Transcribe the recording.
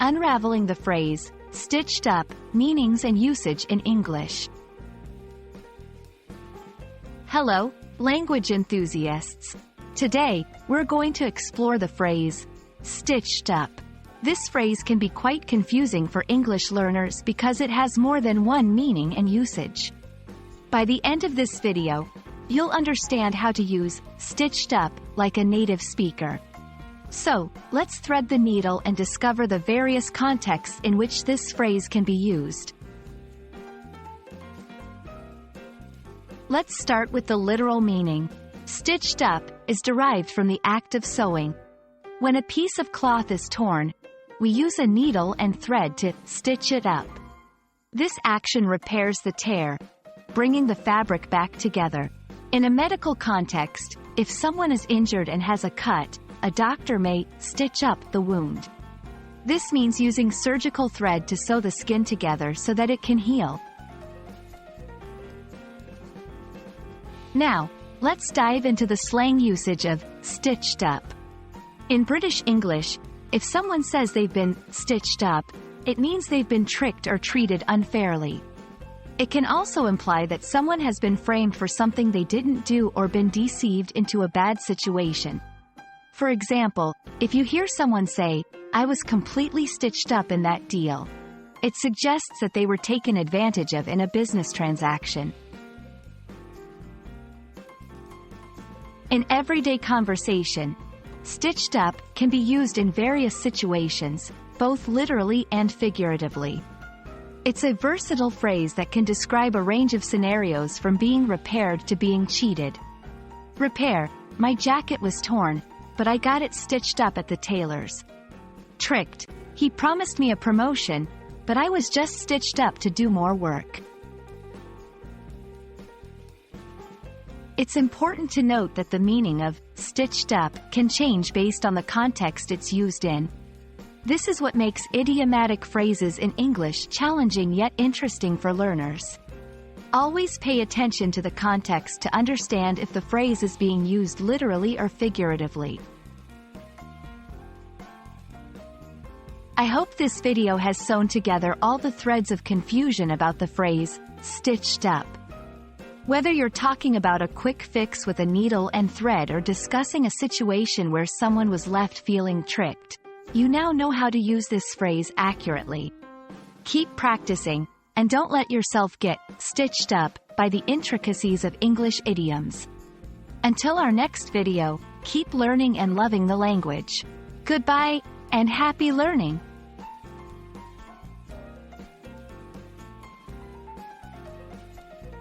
Unraveling the phrase, stitched up, meanings and usage in English. Hello, language enthusiasts. Today, we're going to explore the phrase, stitched up. This phrase can be quite confusing for English learners because it has more than one meaning and usage. By the end of this video, you'll understand how to use stitched up like a native speaker. So, let's thread the needle and discover the various contexts in which this phrase can be used. Let's start with the literal meaning. Stitched up is derived from the act of sewing. When a piece of cloth is torn, we use a needle and thread to stitch it up. This action repairs the tear, bringing the fabric back together. In a medical context, if someone is injured and has a cut, a doctor may stitch up the wound. This means using surgical thread to sew the skin together so that it can heal. Now, let's dive into the slang usage of stitched up. In British English, if someone says they've been stitched up, it means they've been tricked or treated unfairly. It can also imply that someone has been framed for something they didn't do or been deceived into a bad situation. For example, if you hear someone say, "I was completely stitched up in that deal," it suggests that they were taken advantage of in a business transaction. In everyday conversation, stitched up can be used in various situations, both literally and figuratively. It's a versatile phrase that can describe a range of scenarios from being repaired to being cheated. Repair: my jacket was torn, but I got it stitched up at the tailor's. Tricked: he promised me a promotion, but I was just stitched up to do more work. It's important to note that the meaning of stitched up can change based on the context it's used in. This is what makes idiomatic phrases in English challenging yet interesting for learners. Always pay attention to the context to understand if the phrase is being used literally or figuratively. I hope this video has sewn together all the threads of confusion about the phrase, stitched up. Whether you're talking about a quick fix with a needle and thread or discussing a situation where someone was left feeling tricked, you now know how to use this phrase accurately. Keep practicing, and don't let yourself get stitched up by the intricacies of English idioms. Until our next video, keep learning and loving the language. Goodbye, and happy learning!